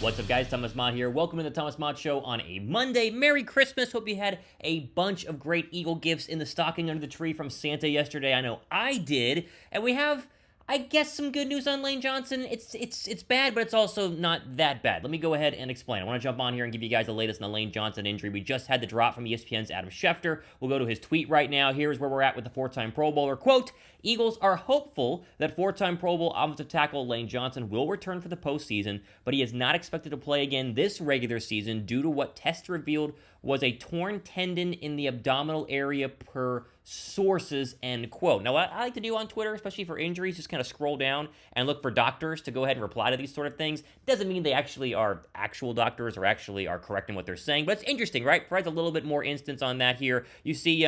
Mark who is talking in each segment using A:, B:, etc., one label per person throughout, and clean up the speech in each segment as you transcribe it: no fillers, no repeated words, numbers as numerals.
A: What's up, guys? Thomas Mott here. Welcome to the Thomas Mott Show on a Monday. Merry Christmas. Hope you had a bunch of great Eagle gifts in the stocking under the tree from Santa yesterday. I know I did. And we have, I guess, some good news on Lane Johnson. It's bad, but it's also not that bad. Let me go ahead and explain. I want to jump on here and give you guys the latest on the Lane Johnson injury. We just had the drop from ESPN's Adam Schefter. We'll go to his tweet right now. Here's where we're at with the four-time Pro Bowler. Quote, Eagles are hopeful that four-time Pro Bowl offensive tackle Lane Johnson will return for the postseason, but he is not expected to play again this regular season due to what tests revealed was a torn tendon in the abdominal area per sources, end quote. Now, what I like to do on Twitter, especially for injuries, just kind of scroll down and look for doctors to go ahead and reply to these sort of things. Doesn't mean they actually are actual doctors or actually are correct in what they're saying, but it's interesting, right? Provides a little bit more instance on that here. You see,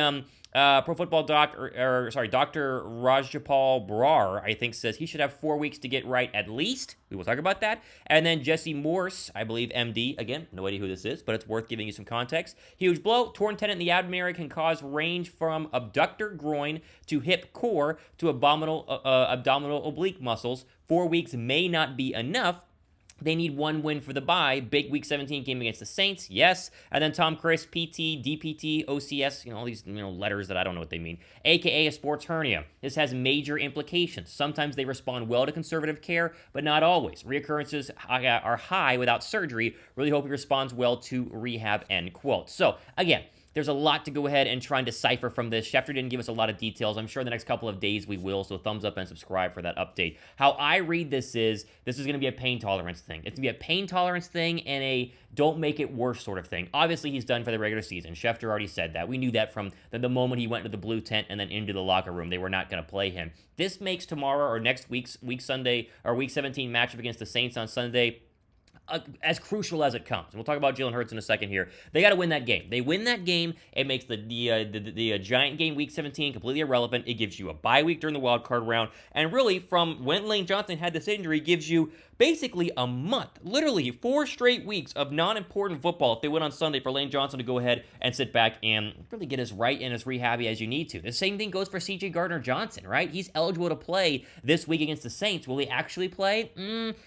A: Pro Football Doc, Dr. Rajapal Brar, I think, says he should have 4 weeks to get right at least. We will talk about that. And then Jesse Morse, I believe, MD, again, no idea who this is, but it's worth giving you some context. Huge blow, torn tendon in the abdomen area can cause range from abductor groin to hip core to abdominal oblique muscles. 4 weeks may not be enough. They need one win for the bye. Big Week 17 game against the Saints, yes. And then Tom Chris, PT, DPT, OCS, all these letters that I don't know what they mean. AKA a sports hernia. This has major implications. Sometimes they respond well to conservative care, but not always. Reoccurrences are high without surgery. Really hope he responds well to rehab, end quote. So, again, there's a lot to go ahead and try and decipher from this. Schefter didn't give us a lot of details. I'm sure the next couple of days we will, so thumbs up and subscribe for that update. How I read this is going to be a pain tolerance thing. It's going to be a pain tolerance thing and a don't make it worse sort of thing. Obviously, he's done for the regular season. Schefter already said that. We knew that from the moment he went to the blue tent and then into the locker room. They were not going to play him. This makes tomorrow or next week's Week 17 matchup against the Saints on Sunday as crucial as it comes. And we'll talk about Jalen Hurts in a second here. They got to win that game. They win that game, it makes the Giant game Week 17 completely irrelevant. It gives you a bye week during the wild card round. And really, from when Lane Johnson had this injury, gives you basically a month, literally 4 straight weeks of non-important football if they win on Sunday for Lane Johnson to go ahead and sit back and really get as right and as rehabby as you need to. The same thing goes for C.J. Gardner-Johnson, right? He's eligible to play this week against the Saints. Will he actually play?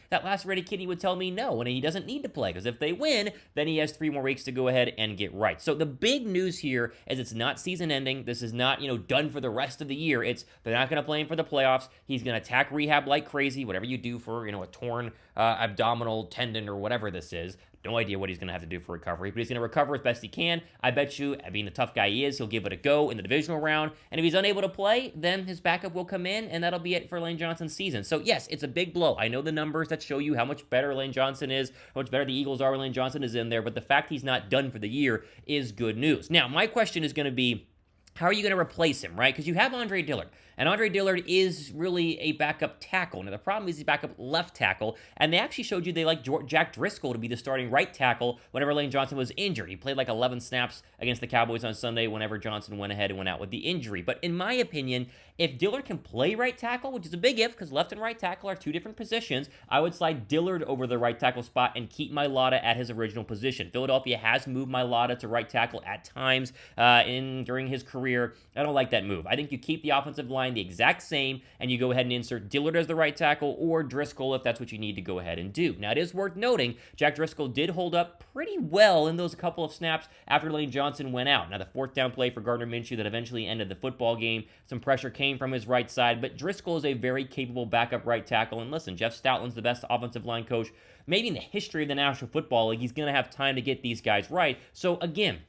A: That lacerated kidney would tell me no, and he doesn't need to play because if they win, then he has 3 more weeks to go ahead and get right. So the big news here is it's not season ending. This is not, done for the rest of the year. They're not going to play him for the playoffs. He's going to attack rehab like crazy, whatever you do for, a torn abdominal tendon or whatever this is. No idea what he's going to have to do for recovery, but he's going to recover as best he can. I bet you, being the tough guy he is, he'll give it a go in the divisional round, and if he's unable to play, then his backup will come in, and that'll be it for Lane Johnson's season. So yes, it's a big blow. I know the numbers that show you how much better Lane Johnson is, how much better the Eagles are when Lane Johnson is in there, but the fact he's not done for the year is good news. Now, my question is going to be, how are you going to replace him, right? Because you have Andre Dillard, and Andre Dillard is really a backup tackle. Now, the problem is he's backup left tackle, and they actually showed you they like Jack Driscoll to be the starting right tackle whenever Lane Johnson was injured. He played like 11 snaps against the Cowboys on Sunday whenever Johnson went ahead and went out with the injury. But in my opinion, if Dillard can play right tackle, which is a big if because left and right tackle are 2 different positions, I would slide Dillard over the right tackle spot and keep Mailata at his original position. Philadelphia has moved Mailata to right tackle at times during his career. I don't like that move. I think you keep the offensive line the exact same, and you go ahead and insert Dillard as the right tackle or Driscoll if that's what you need to go ahead and do. Now, it is worth noting, Jack Driscoll did hold up pretty well in those couple of snaps after Lane Johnson went out. Now, the 4th down play for Gardner Minshew that eventually ended the football game, some pressure came from his right side, but Driscoll is a very capable backup right tackle, and listen, Jeff Stoutland's the best offensive line coach maybe in the history of the National Football League. He's going to have time to get these guys right. So, again,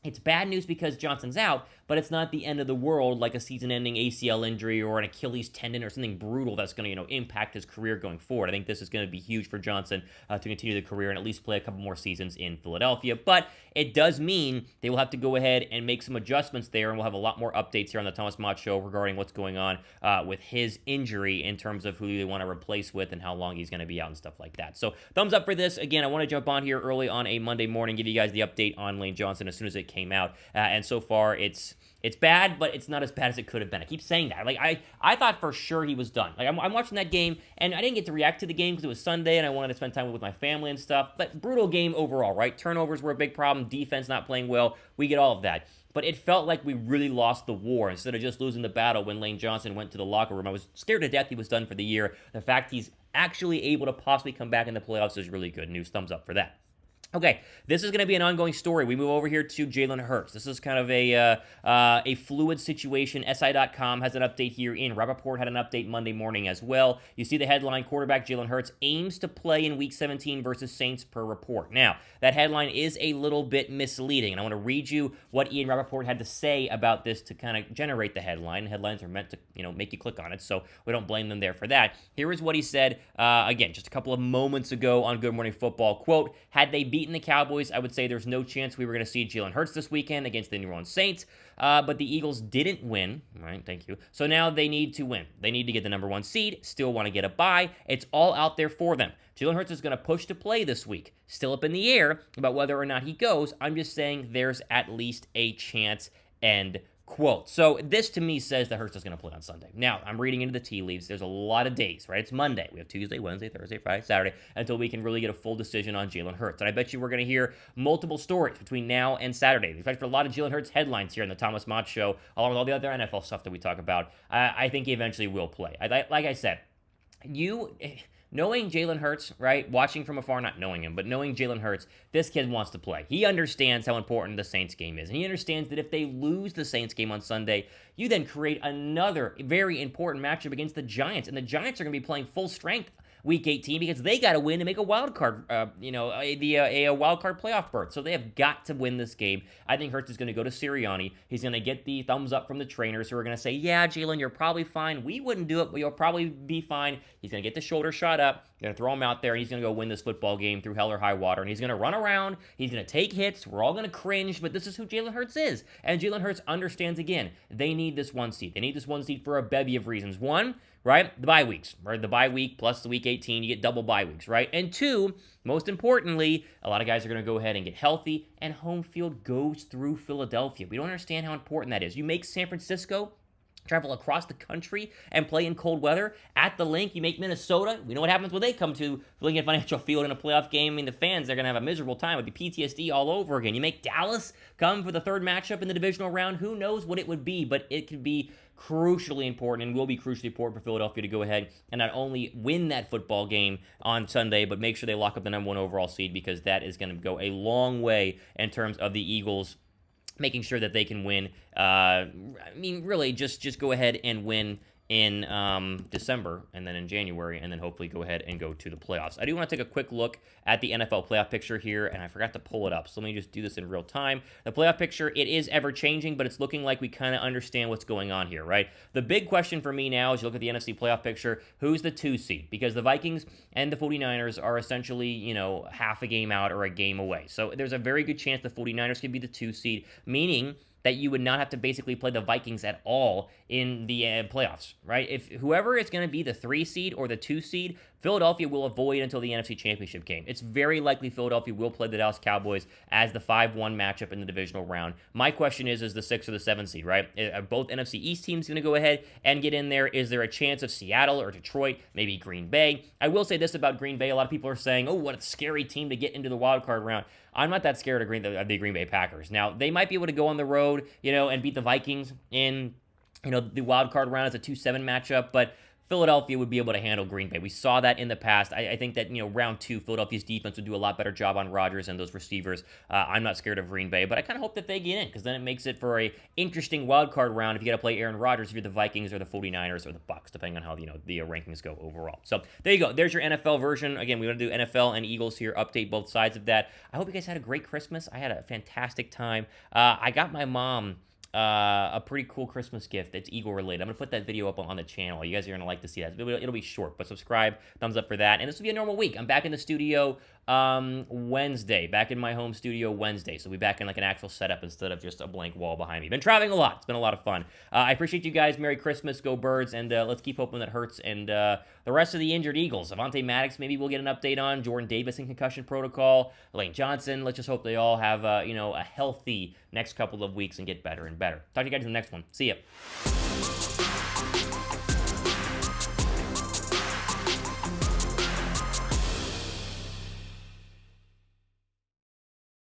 A: it's bad news because Johnson's out, but it's not the end of the world like a season-ending ACL injury or an Achilles tendon or something brutal that's going to, impact his career going forward. I think this is going to be huge for Johnson to continue the career and at least play a couple more seasons in Philadelphia. But it does mean they will have to go ahead and make some adjustments there, and we'll have a lot more updates here on the Thomas Mott Show regarding what's going on with his injury in terms of who they want to replace with and how long he's going to be out and stuff like that. So thumbs up for this. Again, I want to jump on here early on a Monday morning, give you guys the update on Lane Johnson as soon as it came out. And so far, it's bad, but it's not as bad as it could have been. I keep saying that. Like, I thought for sure he was done. Like, I'm watching that game, and I didn't get to react to the game because it was Sunday, and I wanted to spend time with my family and stuff. But brutal game overall, right? Turnovers were a big problem. Defense not playing well. We get all of that. But it felt like we really lost the war instead of just losing the battle when Lane Johnson went to the locker room. I was scared to death he was done for the year. The fact he's actually able to possibly come back in the playoffs is really good news. Thumbs up for that. Okay, this is going to be an ongoing story. We move over here to Jalen Hurts. This is kind of a fluid situation. SI.com has an update here in. Rappaport had an update Monday morning as well. You see the headline, quarterback Jalen Hurts aims to play in Week 17 versus Saints per report. Now, that headline is a little bit misleading, and I want to read you what Ian Rappaport had to say about this to kind of generate the headline. Headlines are meant to, make you click on it, so we don't blame them there for that. Here is what he said, again, just a couple of moments ago on Good Morning Football. Quote, had they beaten the Cowboys, I would say there's no chance we were going to see Jalen Hurts this weekend against the New Orleans Saints, but the Eagles didn't win, right, thank you, so now they need to win. They need to get the number 1 seed, still want to get a bye. It's all out there for them. Jalen Hurts is going to push to play this week. Still up in the air about whether or not he goes. I'm just saying there's at least a chance, end quote. So this to me says that Hurts is going to play on Sunday. Now, I'm reading into the tea leaves. There's a lot of days, right? It's Monday. We have Tuesday, Wednesday, Thursday, Friday, Saturday, until we can really get a full decision on Jalen Hurts. And I bet you we're going to hear multiple stories between now and Saturday. In fact, for a lot of Jalen Hurts headlines here in the Thomas Mott Show, along with all the other NFL stuff that we talk about, I think he eventually will play. Like I said, knowing Jalen Hurts, right, watching from afar, not knowing him, but knowing Jalen Hurts, this kid wants to play. He understands how important the Saints game is, and he understands that if they lose the Saints game on Sunday, you then create another very important matchup against the Giants, and the Giants are going to be playing full strength Week 18 because they got to win to make a wild card, a wild card playoff berth. So they have got to win this game. I think Hurts is going to go to Sirianni. He's going to get the thumbs up from the trainers who are going to say, yeah, Jalen, you're probably fine. We wouldn't do it, but you'll probably be fine. He's going to get the shoulder shot up. Going to throw him out there, and he's going to go win this football game through hell or high water. And he's going to run around. He's going to take hits. We're all going to cringe, but this is who Jalen Hurts is. And Jalen Hurts understands, again, they need this 1 seed. They need this 1 seed for a bevy of reasons. 1, right, the bye weeks, right? The bye week plus the Week 18, you get double bye weeks, right? And 2, most importantly, a lot of guys are going to go ahead and get healthy, and home field goes through Philadelphia. We don't understand how important that is. You make San Francisco travel across the country and play in cold weather at the link. You make Minnesota. We know what happens when they come to Lincoln Financial Field in a playoff game. I mean, the fans, they're going to have a miserable time. It would be PTSD all over again. You make Dallas come for the 3rd matchup in the divisional round. Who knows what it would be, but it could be crucially important and will be crucially important for Philadelphia to go ahead and not only win that football game on Sunday, but make sure they lock up the number 1 overall seed, because that is going to go a long way in terms of the Eagles making sure that they can win. Really, just go ahead and win in December and then in January, and then hopefully go ahead and go to the playoffs. I do want to take a quick look at the NFL playoff picture here, and I forgot to pull it up, so let me just do this in real time. The playoff picture, it is ever-changing, but it's looking like we kind of understand what's going on here, right? The big question for me now, as you look at the NFC playoff picture, who's the 2 seed? Because the Vikings and the 49ers are essentially, half a game out or a game away. So there's a very good chance the 49ers could be the 2 seed, meaning that you would not have to basically play the Vikings at all in the playoffs, right? If whoever is going to be the 3 seed or the 2 seed, Philadelphia will avoid until the NFC Championship game. It's very likely Philadelphia will play the Dallas Cowboys as the 5-1 matchup in the divisional round. My question is the 6 or the 7 seed, right? Are both NFC East teams going to go ahead and get in there? Is there a chance of Seattle or Detroit, maybe Green Bay? I will say this about Green Bay. A lot of people are saying, oh, what a scary team to get into the wild card round. I'm not that scared of the Green Bay Packers. Now, they might be able to go on the road, and beat the Vikings in, the wild card round as a 2-7 matchup, but Philadelphia would be able to handle Green Bay. We saw that in the past. I think that, round 2, Philadelphia's defense would do a lot better job on Rodgers and those receivers. I'm not scared of Green Bay, but I kind of hope that they get in, because then it makes it for a interesting wild card round if you got to play Aaron Rodgers, if you're the Vikings or the 49ers or the Bucs, depending on how, the rankings go overall. So there you go. There's your NFL version. Again, we want to do NFL and Eagles here, update both sides of that. I hope you guys had a great Christmas. I had a fantastic time. I got my mom a pretty cool Christmas gift that's Eagle related. I'm going to put that video up on the channel. You guys are going to like to see that. It'll be short, but subscribe, thumbs up for that. And this will be a normal week. I'm back in the studio Wednesday, back in my home studio Wednesday. So we'll be back in like an actual setup instead of just a blank wall behind me. Been traveling a lot. It's been a lot of fun. I appreciate you guys. Merry Christmas. Go Birds. And let's keep hoping that Hurts and the rest of the injured Eagles. Avonte Maddox, maybe we'll get an update on. Jordan Davis in concussion protocol. Lane Johnson. Let's just hope they all have a healthy next couple of weeks and get better and better. Talk to you guys in the next one. See ya.